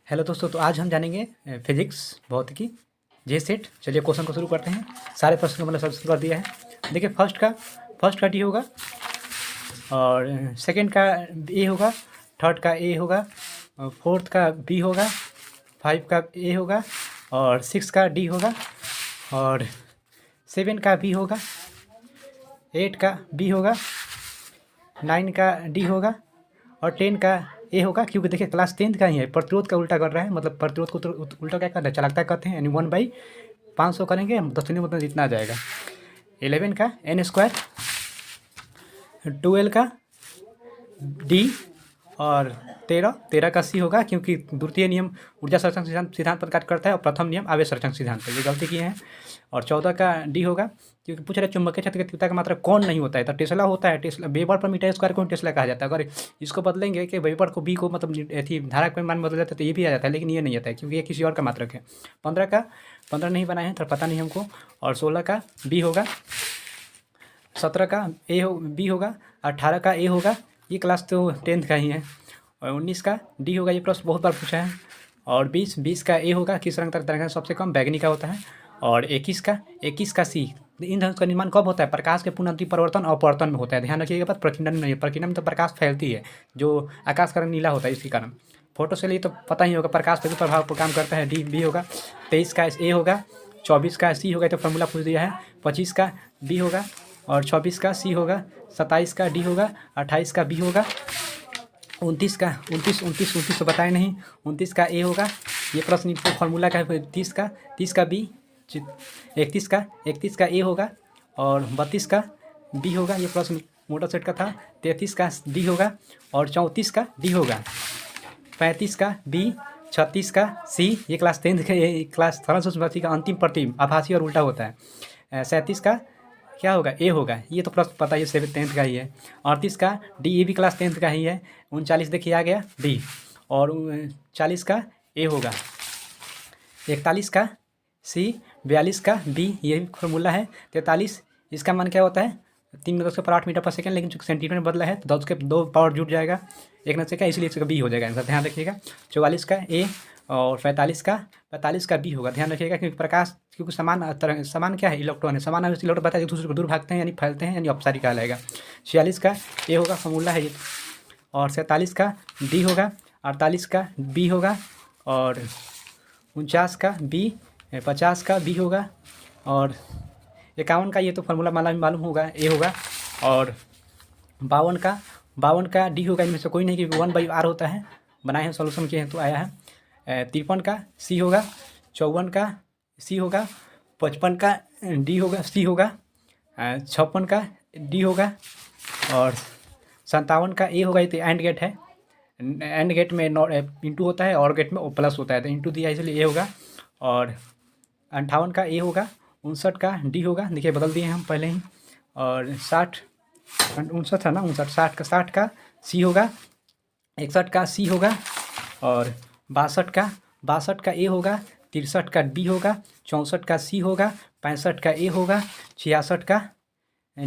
Hello दोस्तों, तो आज हम जानेंगे फिजिक्स भौतिकी जे सेट। चलिए क्वेश्चन को शुरू करते हैं। सारे प्रश्न को मैंने सब शुरू कर दिया है। देखिए फर्स्ट का डी होगा, और सेकंड का ए होगा, थर्ड का ए होगा, फोर्थ का बी होगा, 5 का ए होगा, और 6 का डी होगा, और 7 का बी होगा, 8 का बी होगा, 9 का डी होगा, और 10 का ए होगा। क्योंकि देखिए क्लास 10th का ही है, प्रतिरोध का उल्टा कर रहा है, मतलब प्रतिरोध को तो उल्टा क्या कर रहा है, चालकता करते हैं, यानी 1/500 करेंगे, 10 मतलब जितना आ जाएगा। 11 का एन स्क्वायर, 12 का डी, और 13 का सी होगा, क्योंकि द्वितीय नियम ऊर्जा संरक्षण सिद्धांत पर कार्य करता है और प्रथम नियम आवेश संरक्षण सिद्धांत पर, ये गलती किए हैं। और 14 का डी होगा, क्योंकि पूछ रहे चुंबकीय क्षेत्र की तीव्रता का मात्रा कौन नहीं होता है, तो टेस्ला होता है। Tesla weber per metre square को टेस्ला कहा जाता है। अगर इसको बदलेंगे कि वेबर को बी को मतलब थी धारा के मान बदल जाता है तो ये भी आ जाता है, लेकिन ये नहीं आता है क्योंकि ये किसी और का मात्रक है। 15 नहीं बनाए हैं तो पता नहीं हमको। और 16 का बी होगा, 17 का बी होगा, 18 का ए होगा, ये क्लास तो 10th का ही है। और 19 का डी होगा, ये प्रश्न बहुत बार पूछा है। और 20 का ए होगा, किस रंग तरंग सबसे कम बैगनी का होता है। और 21 का सी, ईंधन का निर्माण कब होता है, प्रकाश के पुनः परिवर्तन और अपवर्तन में होता है। ध्यान रखिएगा, बात प्रकीर्णन नहीं है, प्रकीर्णन में तो प्रकाश फैलती है, जो आकाश का रंग नीला होता है इसी कारण। फोटो से लिए तो पता ही होगा, प्रकाश पे भी प्रभाव पर काम करता है, डी बी होगा। 23 का ए होगा, 24 का सी होगा, तो फॉर्मूला पूछ दिया है। 25 का बी होगा, और 26 का सी होगा। 27 का डी होगा, 28 का बी होगा। 29 तो बताए नहीं। 29 का ए होगा, ये प्रश्न फॉर्मूला का है। 30 का बी, 31 का ए होगा, और 32 का बी होगा, ये प्रश्न मोटर सेट का था। 33 का डी होगा, और 34 का डी होगा। 35 का बी, 36 का सी, ये क्लास 10th के क्लास थर्ड का अंतिम प्रतिम आभासी और उल्टा होता है। 37 का क्या होगा, ए होगा, ये तो प्रश्न पता है, 10th का ही है। 38 का डी, ये भी क्लास 10th का ही है। 39 देखिए आ गया डी, और 40 का ए होगा। 41 का सी, 42 का बी, ये भी फॉर्मूला है। 43, इसका मान क्या होता है, 3×10⁸ मीटर पर सेकेंड, लेकिन चूँकि सेंटीमीटर में बदला है तो 10 के 2 पावर जुट जाएगा, 1 न से क्या, इसलिए इसका बी हो जाएगा आंसर। ध्यान रखिएगा। 44 का ए, और 45 का बी होगा। ध्यान रखिएगा, क्योंकि प्रकाश, क्योंकि समान क्या है, इलेक्ट्रॉन है, समान इलेक्ट्रॉन बताया एक दूसरे को दूर भागते हैं, यानी फैलते हैं, यानी अपसारी कहलाएगा। 46 का ए होगा, फॉर्मूला है ये। और 47 का डी होगा। 48 का बी होगा, और 49 का बी, 50 का बी होगा, और 51 का ये तो फॉर्मूला मालूम होगा, ए होगा। और 52 का डी होगा, इनमें से कोई नहीं, क्योंकि 1/r होता है, बनाए हैं सॉल्यूशन किए हैं तो आया है। 53 का सी होगा। 54 का सी होगा। 55 का डी होगा, सी होगा। 56 का डी होगा, और 57 का ए होगा। ये तो एंड गेट है, एंड गेट में इंटू होता है और गेट में प्लस होता है, तो इंटू दिया इसलिए ए होगा। और 58 का ए होगा। 59 का डी होगा, देखिए बदल दिए हम पहले ही। और 59 है ना, 60 का सी होगा। 61 का सी होगा, और 62 का ए होगा। 63 का बी होगा। 64 का सी होगा। 65 का ए होगा। 66 का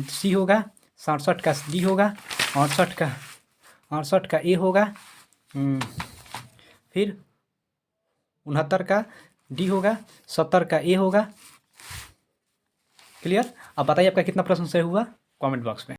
सी होगा। 67 का डी होगा। 68 का ए होगा। फिर 69 का डी होगा। 70 का ए होगा। क्लियर। अब बताइए आपका कितना प्रश्न सही हुआ, कमेंट बॉक्स में।